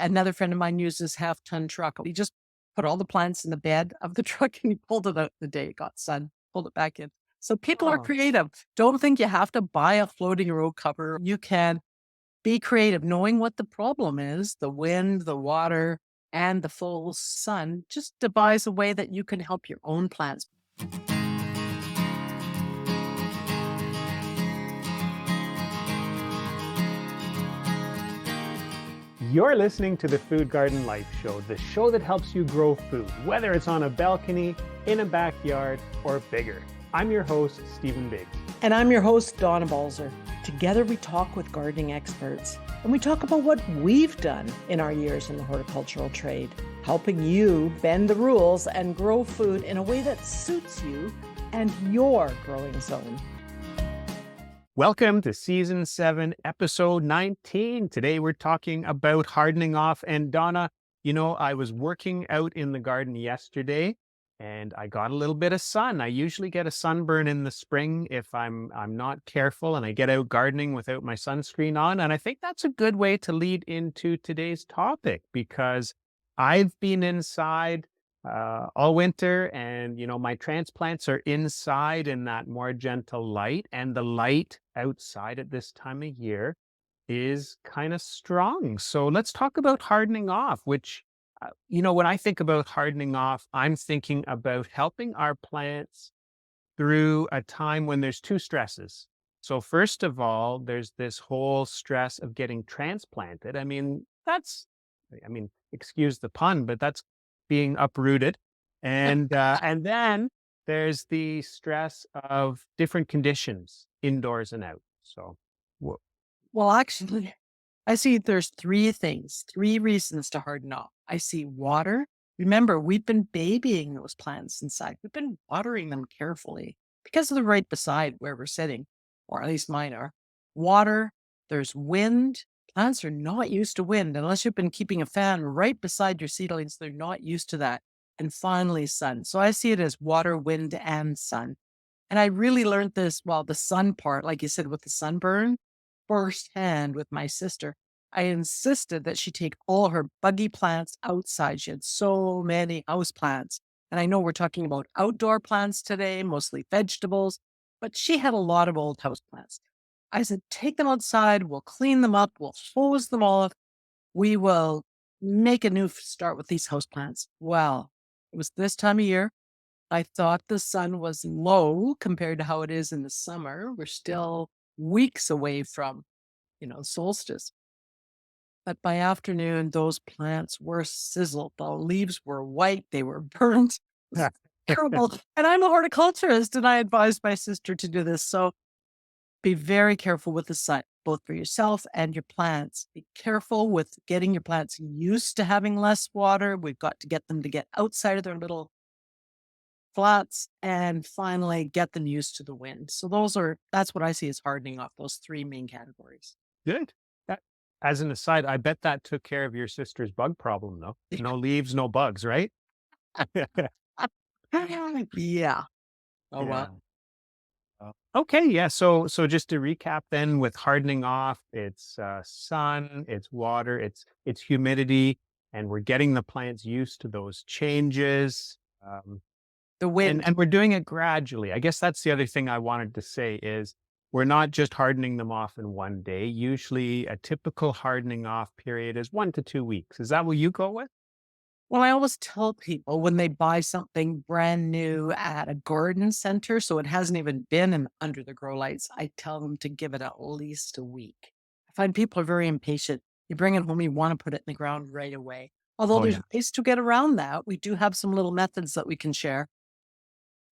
Another friend of mine uses half-ton truck. He just put all the plants in the bed of the truck and he pulled it out the day it got sun, pulled it back in. So people are Oh, creative. Don't think you have to buy a floating row cover. You can be creative, knowing what the problem is, the wind, the water, and the full sun. Just devise a way that you can help your own plants. you're listening to the Food Garden Life Show, the show that helps you grow food, whether it's on a balcony, in a backyard, or bigger. I'm your host, Stephen Biggs. And I'm your host, Donna Balzer. Together we talk with gardening experts and we talk about what we've done in our years in the horticultural trade, helping you bend the rules and grow food in a way that suits you and your growing zone. Welcome to Season 7, Episode 19. Today we're talking about hardening off. And Donna, I was working out in the garden yesterday and I got a little bit of sun. I usually get a sunburn in the spring if I'm not careful and I get out gardening without my sunscreen on. And I think that's a good way to lead into today's topic because I've been inside all winter and my transplants are inside in that more gentle light, and the light outside at this time of year is kind of strong. So let's talk about hardening off, which when I think about hardening off, I'm thinking about helping our plants through a time when there's two stresses. So first of all, there's this whole stress of getting transplanted. Excuse the pun, but that's being uprooted. And then there's the stress of different conditions indoors and out. So, wha- Well, actually, I see there's three reasons to harden off. I see water. Remember, we've been babying those plants inside. We've been watering them carefully because they're right beside where we're sitting, or at least mine are. Water, there's wind. Plants are not used to wind unless you've been keeping a fan right beside your seedlings. They're not used to that. And finally, sun. So I see it as water, wind, and sun. And I really learned this, well, the sun part, like you said, with the sunburn firsthand with my sister. I insisted that she take all her buggy plants outside. She had so many house plants. And I know we're talking about outdoor plants today, mostly vegetables, but she had a lot of old house plants. I said, take them outside. We'll clean them up. We'll hose them off. We will make a new start with these house plants. Well, it was this time of year. I thought the sun was low compared to how it is in the summer. We're still weeks away from, solstice. But by afternoon, those plants were sizzled. The leaves were white. They were burnt. It was terrible. And I'm a horticulturist and I advised my sister to do this. So be very careful with the sun, both for yourself and your plants. Be careful with getting your plants used to having less water. We've got to get them to get outside of their little flats and finally get them used to the wind. So that's what I see as hardening off, those three main categories. Good. That, as an aside, I bet that took care of your sister's bug problem, though. No leaves, no bugs, right? Yeah. Oh, Yeah. well. Okay, yeah. So just to recap, then with hardening off, it's sun, it's water, it's humidity, and we're getting the plants used to those changes. The And wind. we're doing it gradually. I guess that's the other thing I wanted to say is we're not just hardening them off in one day. Usually a typical hardening off period is 1 to 2 weeks. Is that what you go with? Well, I always tell people when they buy something brand new at a garden center, so it hasn't even been under the grow lights, I tell them to give it at least a week. I find people are very impatient. You bring it home, you want to put it in the ground right away. Although Oh there's yeah. ways to get around that. We do have some little methods that we can share.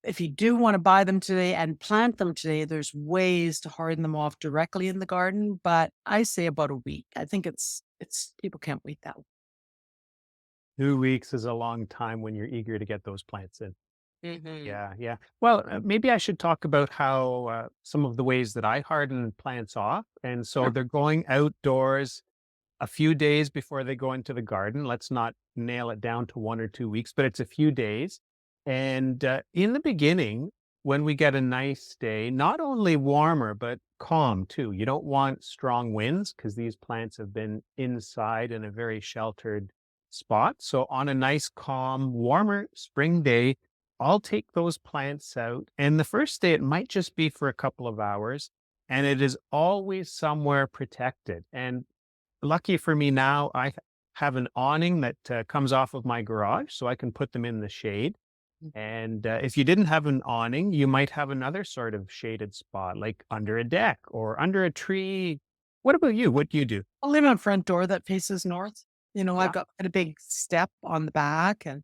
If you do want to buy them today and plant them today, there's ways to harden them off directly in the garden, but I say about a week. I think it's people can't wait that 2 weeks is a long time when you're eager to get those plants in. long. Yeah, yeah. Well, maybe I should talk about how some of the ways that I harden plants off. And so Sure. they're going outdoors a few days before they go into the garden. Let's not nail it down to 1 or 2 weeks, but it's a few days. And in the beginning, when we get a nice day, not only warmer, but calm too. You don't want strong winds because these plants have been inside in a very sheltered spot. So on a nice, calm, warmer spring day, I'll take those plants out. And the first day, it might just be for a couple of hours, and it is always somewhere protected. And lucky for me now, I have an awning that comes off of my garage so I can put them in the shade. And if you didn't have an awning, you might have another sort of shaded spot, like under a deck or under a tree. What about you? What do you do? I live on a front door that faces north. I've Yeah. got quite a big step on the back and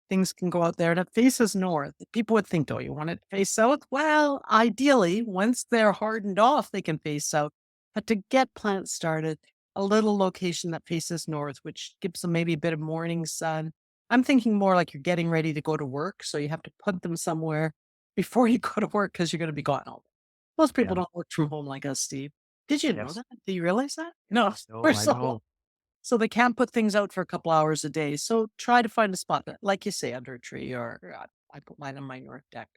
things can go out there and it faces north. People would think, oh, you want it to face south? Well, ideally, once they're hardened off, they can face south. But to get plants started, a little location that faces north, which gives them maybe a bit of morning sun. I'm thinking more like you're getting ready to go to work. So you have to put them somewhere before you go to work because you're going to be gone all day. Most people Yeah. don't work from home like us, Steve. Did you know Yes. that? Do you realize that? No, No, we're I so know. so they can't put things out for a couple hours a day. So try to find a spot that, like you say, under a tree or I put mine on my north deck.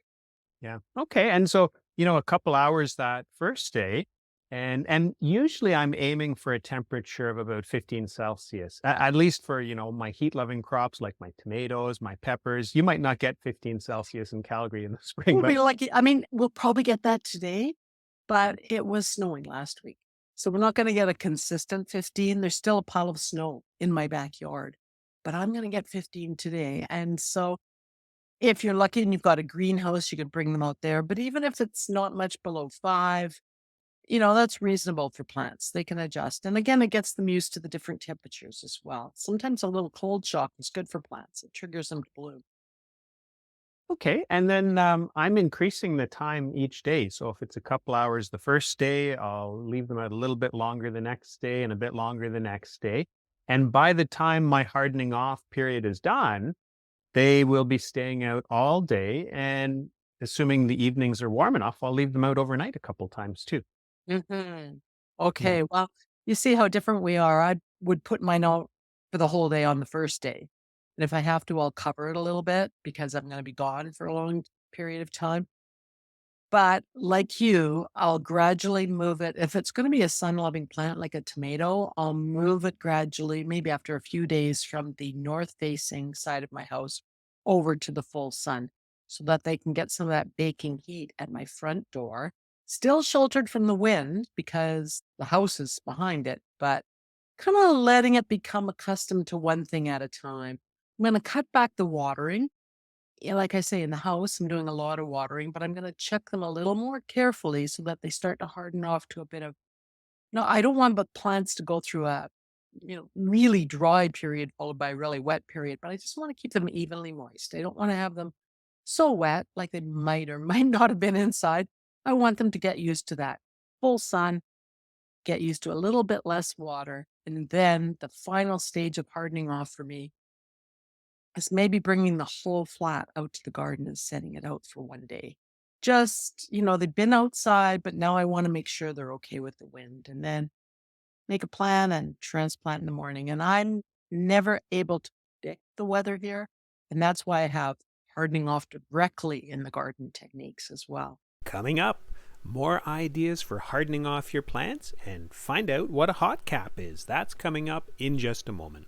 Yeah. Okay. And so, a couple hours that first day, and usually I'm aiming for a temperature of about 15 Celsius, at least for, my heat loving crops like my tomatoes, my peppers. You might not get 15 Celsius in Calgary in the spring, We'll but be lucky. I mean, we'll probably get that today, but it was snowing last week. So we're not going to get a consistent 15. There's still a pile of snow in my backyard, but I'm going to get 15 today. And so if you're lucky and you've got a greenhouse, you could bring them out there. But even if it's not much below 5, that's reasonable for plants. They can adjust. And again, it gets them used to the different temperatures as well. Sometimes a little cold shock is good for plants. It triggers them to bloom. okay. And then I'm increasing the time each day. So if it's a couple hours the first day, I'll leave them out a little bit longer the next day and a bit longer the next day. And by the time my hardening off period is done, they will be staying out all day. And assuming the evenings are warm enough, I'll leave them out overnight a couple times too. Hmm. Yeah. Okay. Well, you see how different we are. I would put mine out for the whole day on the first day. And if I have to, I'll cover it a little bit because I'm going to be gone for a long period of time. But like you, I'll gradually move it. If it's going to be a sun loving plant like a tomato, I'll move it gradually, maybe after a few days from the north facing side of my house over to the full sun so that they can get some of that baking heat at my front door, still sheltered from the wind because the house is behind it, but kind of letting it become accustomed to one thing at a time. I'm going to cut back the watering. Yeah, like I say, in the house, I'm doing a lot of watering, but I'm going to check them a little more carefully so that they start to harden off to a bit of. No, I don't want the plants to go through a, really dry period followed by a really wet period, but I just want to keep them evenly moist. I don't want to have them so wet like they might or might not have been inside. I want them to get used to that full sun, get used to a little bit less water. And then the final stage of hardening off for me is maybe bringing the whole flat out to the garden and setting it out for one day. Just, they've been outside, but now I want to make sure they're okay with the wind and then make a plan and transplant in the morning. And I'm never able to predict the weather here. And that's why I have hardening off directly in the garden techniques as well. Coming up, more ideas for hardening off your plants and find out what a hot cap is. That's coming up in just a moment.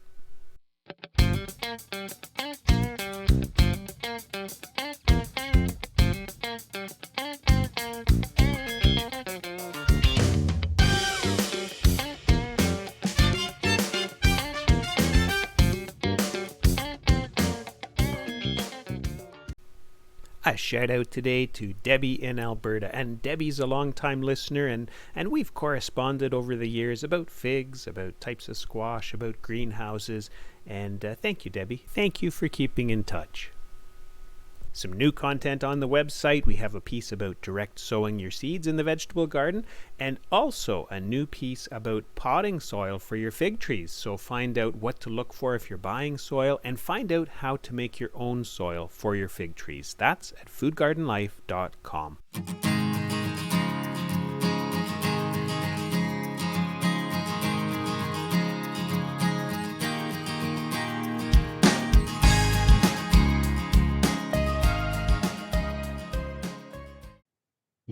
A shout out today to Debbie in Alberta. And Debbie's a long-time listener, and we've corresponded over the years about figs, about types of squash, about greenhouses. And thank you, Debbie. Thank you for keeping in touch. Some new content on the website. We have a piece about direct sowing your seeds in the vegetable garden, and also a new piece about potting soil for your fig trees. So find out what to look for if you're buying soil, and find out how to make your own soil for your fig trees. That's at foodgardenlife.com.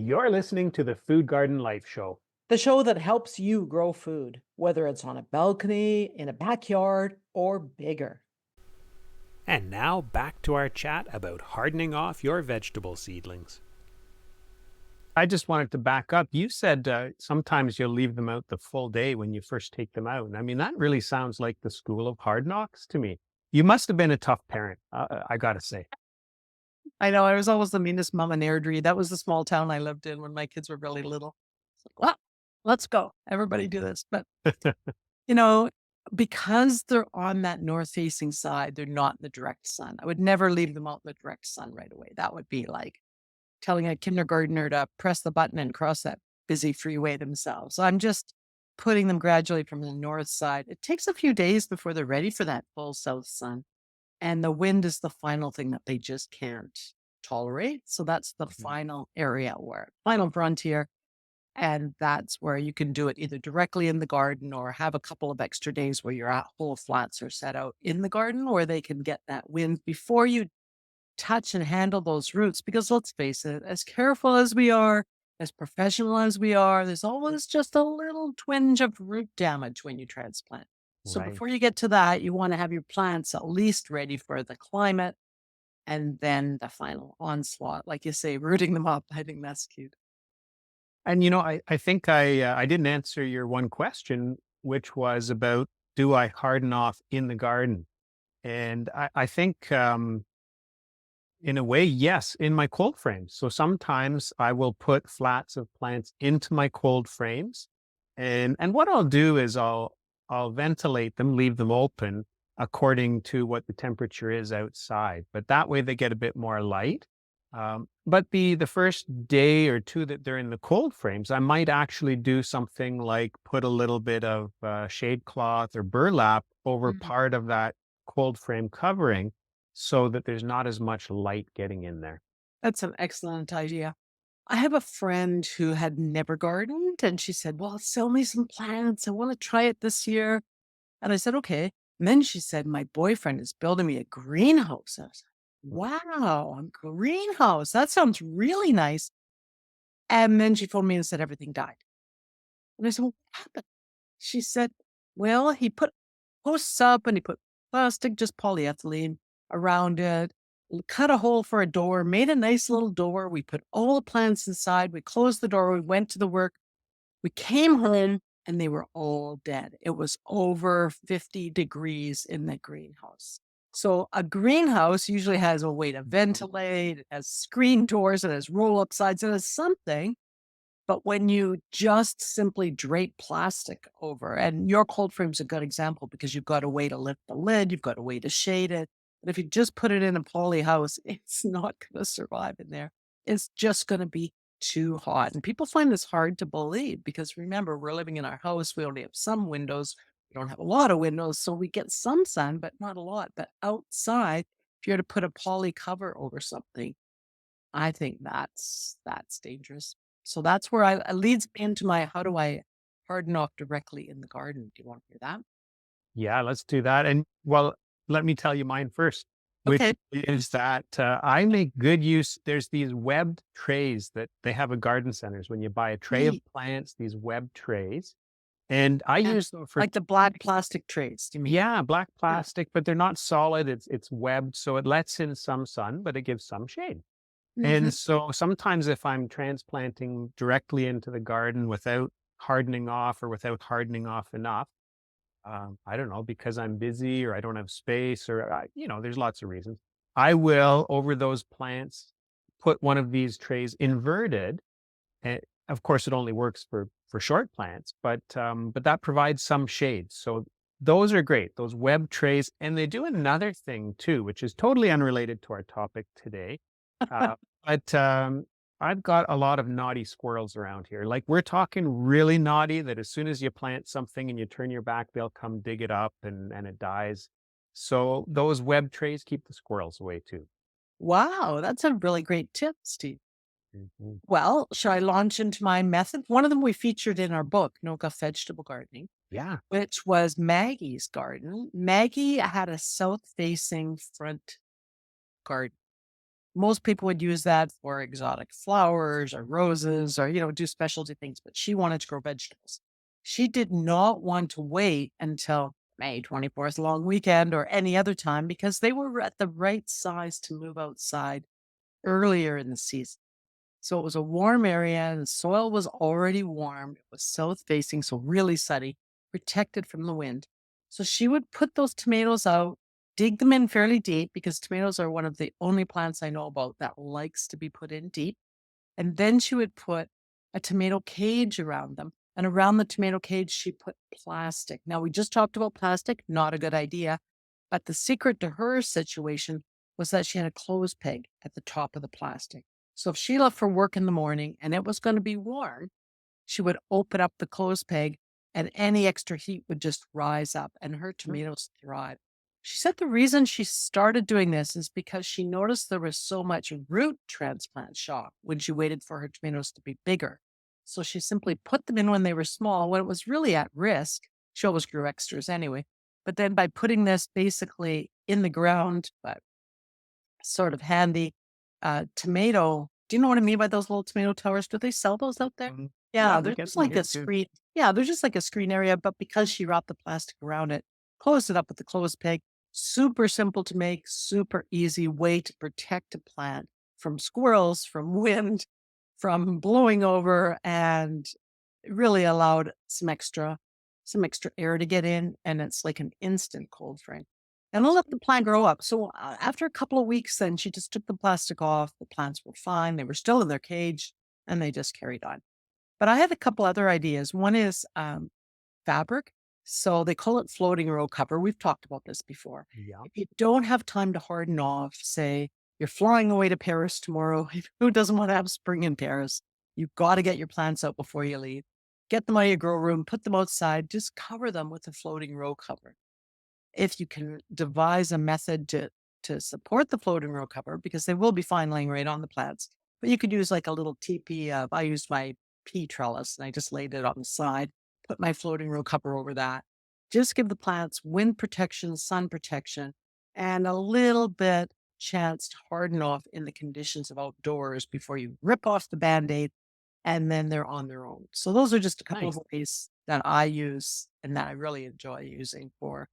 You're listening to the Food Garden Life Show. The show that helps you grow food, whether it's on a balcony, in a backyard, or bigger. And now back to our chat about hardening off your vegetable seedlings. I just wanted to back up. You said sometimes you'll leave them out the full day when you first take them out. I mean, that really sounds like the school of hard knocks to me. You must have been a tough parent, I got to say. I know I was always the meanest mom in Airdrie. That was the small town I lived in when my kids were really little. It's like, well, let's go. Everybody do this. But, you know, because they're on that north facing side, they're not in the direct sun. I would never leave them out in the direct sun right away. That would be like telling a kindergartner to press the button and cross that busy freeway themselves. So I'm just putting them gradually from the north side. It takes a few days before they're ready for that full south sun. And the wind is the final thing that they just can't tolerate. So that's the Mhm. final area where final frontier. And that's where you can do it either directly in the garden or have a couple of extra days where your whole flats are set out in the garden where they can get that wind before you touch and handle those roots. Because let's face it, as careful as we are, as professional as we are, there's always just a little twinge of root damage when you transplant. So Right. before you get to that, you want to have your plants at least ready for the climate and then the final onslaught. Like you say, rooting them up. I think that's cute. And I think I didn't answer your one question, which was about, do I harden off in the garden? And I think in a way, yes, in my cold frames. So sometimes I will put flats of plants into my cold frames. And what I'll do is I'll ventilate them, leave them open according to what the temperature is outside. But that way they get a bit more light. But the first day or two that they're in the cold frames, I might actually do something like put a little bit of shade cloth or burlap over Mhm. part of that cold frame covering so that there's not as much light getting in there. That's an excellent idea. I have a friend who had never gardened, and she said, well, sell me some plants. I want to try it this year. And I said, okay. And then she said, my boyfriend is building me a greenhouse. I was like, wow, a greenhouse. That sounds really nice. And then she phoned me and said everything died. And I said, well, what happened? She said, well, he put posts up and he put plastic, just polyethylene around it, cut a hole for a door, made a nice little door. We put all the plants inside. We closed the door. We went to the work. We came home and they were all dead. It was over 50 degrees in the greenhouse. So a greenhouse usually has a way to ventilate, it has screen doors, it has roll up sides, it has something. But when you just simply drape plastic over, and your cold frame's a good example because you've got a way to lift the lid, you've got a way to shade it. But if you just put it in a poly house, it's not going to survive in there. It's just going to be too hot. And people find this hard to believe because remember, we're living in our house. We only have some windows. We don't have a lot of windows. So we get some sun, but not a lot. But outside, if you're to put a poly cover over something, I think that's dangerous. So that's where I it leads me into my how do I harden off directly in the garden? Do you want to hear that? Yeah, let's do that. And well, let me tell you mine first, which Okay. is that I make good use. There's these webbed trays that they have at garden centers when you buy a tray of Neat. plants, these webbed trays. And I Yeah. use them for, Like the black plastic trays, do you mean? yeah, black Yeah. plastic, but they're not solid. It's webbed. So it lets in some sun, but it gives some shade. Mhm. And so sometimes if I'm transplanting directly into the garden without hardening off or without hardening off enough, I don't know, because I'm busy or I don't have space or, there's lots of reasons. I will, over those plants, put one of these trays inverted. And of course, it only works for short plants, but that provides some shade. So those are great, those web trays. And they do another thing too, which is totally unrelated to our topic today. Uh, but I've got a lot of naughty squirrels around here. Like we're talking really naughty that as soon as you plant something and you turn your back, they'll come dig it up and it dies. So those web trays keep the squirrels away too. Wow, that's a really great tip, Steve. Mhm. Well, shall I launch into my method? One of them we featured in our book, No Guff Vegetable Gardening, Yeah. which was Maggie's garden. Maggie had a south facing front garden. Most people would use that for exotic flowers or roses or, do specialty things, but she wanted to grow vegetables. She did not want to wait until May 24th long weekend or any other time because they were at the right size to move outside earlier in the season. So it was a warm area and the soil was already warm. It was south facing, so really sunny, protected from the wind. So she would put those tomatoes out, dig them in fairly deep because tomatoes are one of the only plants I know about that likes to be put in deep. And then she would put a tomato cage around them. And around the tomato cage, she put plastic. Now, we just talked about plastic, not a good idea. But the secret to her situation was that she had a clothes peg at the top of the plastic. So if she left for work in the morning and it was going to be warm, she would open up the clothes peg and any extra heat would just rise up and her tomatoes thrive. She said the reason she started doing this is because she noticed there was so much root transplant shock when she waited for her tomatoes to be bigger. So she simply put them in when they were small, when it was really at risk. She always grew extras anyway. But then by putting this basically in the ground, but sort of handy, tomato do you know what I mean by those little tomato towers? Do they sell those out there? Mhm. Yeah, Yeah, we they're get just them like here a too. screen. Yeah, they're just like a screen area, but because she wrapped the plastic around it, closed it up with the clothes peg, super simple to make, super easy way to protect a plant from squirrels, from wind, from blowing over, and it really allowed some extra air to get in, and it's like an instant cold frame. And I'll let the plant grow up. So after a couple of weeks, then she just took the plastic off. The plants were fine. They were still in their cage, and they just carried on. But I had a couple other ideas. One is fabric. So they call it floating row cover. We've talked about this before. Yeah. If you don't have time to harden off, say you're flying away to Paris tomorrow, who doesn't want to have spring in Paris? You've got to get your plants out before you leave. Get them out of your grow room, put them outside, just cover them with a floating row cover. If you can devise a method to support the floating row cover, because they will be fine laying right on the plants, but you could use like a little teepee. I used my pea trellis and I just laid it on the side, put my floating row cover over that. Just give the plants wind protection, sun protection, and a little bit chance to harden off in the conditions of outdoors before you rip off the band-aid and then they're on their own. So those are just a couple of Nice. ways that I use and that I really enjoy using for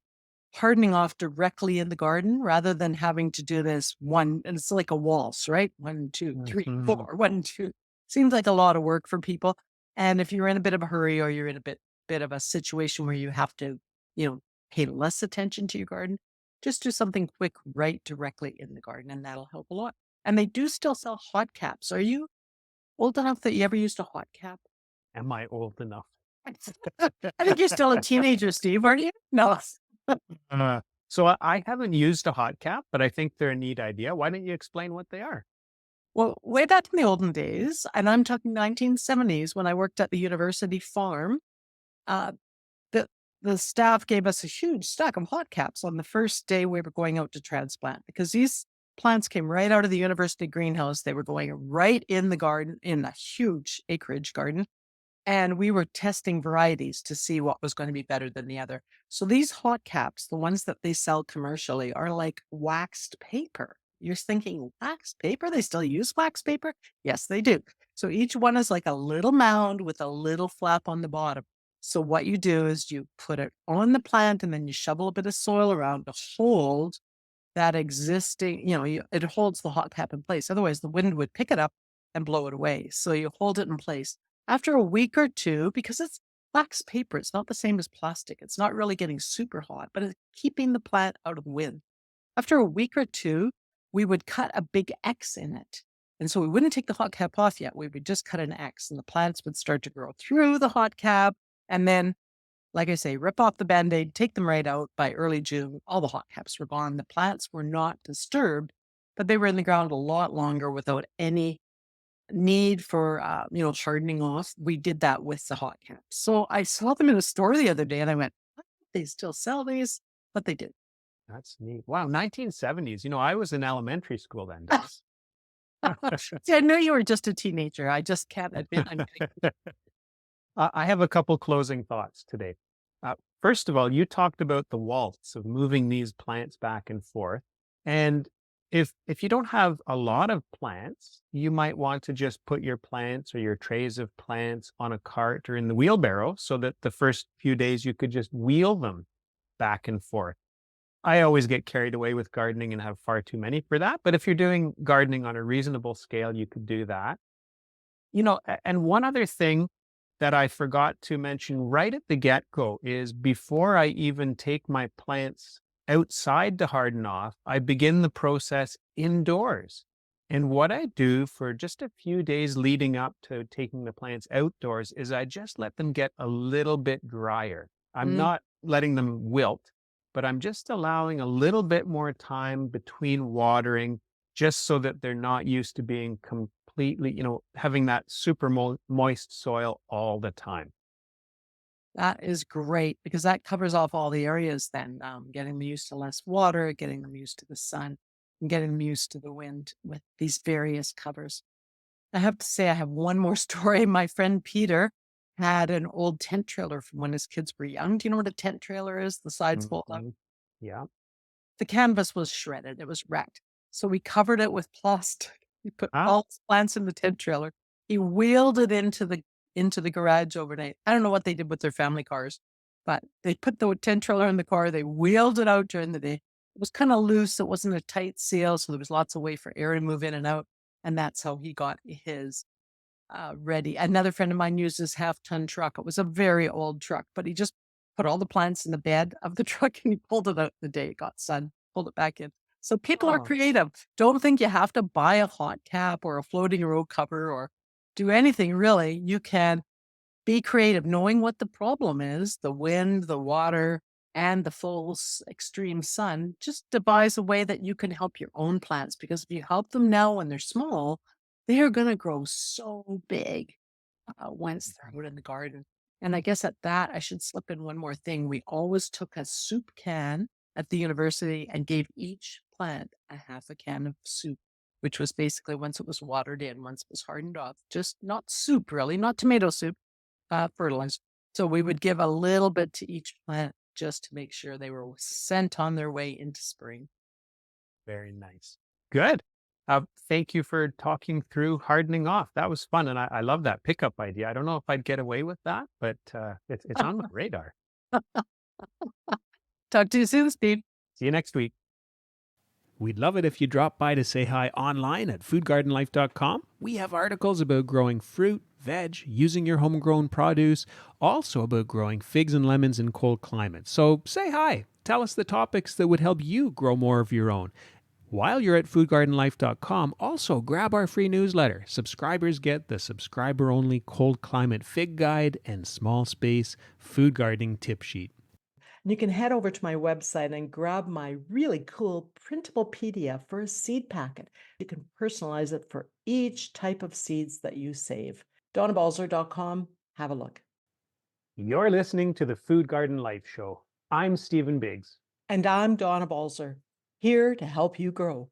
hardening off directly in the garden rather than having to do this one and it's like a waltz, right? 1, 2, 3, Mhm. 4, 1, 2. Seems like a lot of work for people. And if you're in a bit of a hurry or you're in a bit of a situation where you have to, you know, pay less attention to your garden, just do something quick right directly in the garden and that'll help a lot. And they do still sell hot caps. Are you old enough that you ever used a hot cap? Am I old enough? I think you're still a teenager, Steve, aren't you? No. So I haven't used a hot cap, but I think they're a neat idea. Why don't you explain what they are? Well, way back in the olden days, and I'm talking 1970s when I worked at the university farm, uh, the the staff gave us a huge stack of hot caps on the first day we were going out to transplant because these plants came right out of the university greenhouse. They were going right in the garden in a huge acreage garden. And we were testing varieties to see what was going to be better than the other. So these hot caps, the ones that they sell commercially, are like waxed paper. You're thinking waxed paper? They still use wax paper? Yes, they do. So each one is like a little mound with a little flap on the bottom. So what you do is you put it on the plant and then you shovel a bit of soil around to hold that existing, it holds the hot cap in place. Otherwise, the wind would pick it up and blow it away. So you hold it in place. After a week or two, because it's wax paper, it's not the same as plastic. It's not really getting super hot, but it's keeping the plant out of wind. After a week or two, we would cut a big X in it. And so we wouldn't take the hot cap off yet. We would just cut an X and the plants would start to grow through the hot cap. And then like I say, rip off the Band-Aid, take them right out. By early June, all the hot caps were gone. The plants were not disturbed, but they were in the ground a lot longer without any need for, hardening off. We did that with the hot caps. So I saw them in a store the other day and I went, "What? They still sell these?" But they did. That's neat. Wow, 1970s. I was in elementary school then, Dennis. See, I knew you were just a teenager. I just can't admit I'm getting I have a couple closing thoughts today. First of all, you talked about the waltz of moving these plants back and forth. And If you don't have a lot of plants, you might want to just put your plants or your trays of plants on a cart or in the wheelbarrow so that the first few days you could just wheel them back and forth. I always get carried away with gardening and have far too many for that. But if you're doing gardening on a reasonable scale, you could do that. And one other thing that I forgot to mention right at the get go is before I even take my plants outside to harden off, I begin the process indoors. And what I do for just a few days leading up to taking the plants outdoors is I just let them get a little bit drier. I'm Mm, not letting them wilt, but I'm just allowing a little bit more time between watering just so that they're not used to being completely, having that super moist soil all the time. that is great because that covers off all the areas then, getting them used to less water, getting them used to the sun, and getting them used to the wind with these various covers. I have to say I have one more story. My friend Peter had an old tent trailer from when his kids were young. Do you know what a tent trailer is? The sides fold up. Mhm. Yeah. The canvas was shredded, it was wrecked. So we covered it with plastic. He put Ah, all his plants in the tent trailer. He wheeled it into the garage overnight. I don't know what they did with their family cars, but they put the tent trailer in the car, they wheeled it out during the day. It was kinda loose, it wasn't a tight seal, so there was lots of way for air to move in and out, and that's how he got his ready. Another friend of mine used his half-ton truck. It was a very old truck, but he just put all the plants in the bed of the truck and he pulled it out the day it got sun, pulled it back in. So people are oh, creative. Don't think you have to buy a hot cap or a floating row cover or do anything really. You can be creative, knowing what the problem is, the wind, the water, and the full extreme sun. Just devise a way that you can help your own plants because if you help them now when they're small, they are going to grow so big once they're out in the garden. And I guess at that, I should slip in one more thing. We always took a soup can at the university and gave each plant a half a can of soup, which was basically once it was watered in, once it was hardened off, just not soup, really, not tomato soup, fertilizer. So we would give a little bit to each plant just to make sure they were sent on their way into spring. very nice. Good. Thank you for talking through hardening off. That was fun. And I love that pickup idea. I don't know if I'd get away with that, but it's on my radar. Talk to you soon, Steve. See you next week. We'd love it if you drop by to say hi online at foodgardenlife.com. We have articles about growing fruit, veg, using your homegrown produce, also about growing figs and lemons in cold climates. So say hi. Tell us the topics that would help you grow more of your own. While you're at foodgardenlife.com, also grab our free newsletter. Subscribers get the subscriber-only cold climate fig guide and small space food gardening tip sheet. You can head over to my website and grab my really cool printable PDF for a seed packet. You can personalize it for each type of seeds that you save. DonnaBalzer.com. Have a look. You're listening to the Food Garden Life Show. I'm Stephen Biggs. And I'm Donna Balzer, here to help you grow.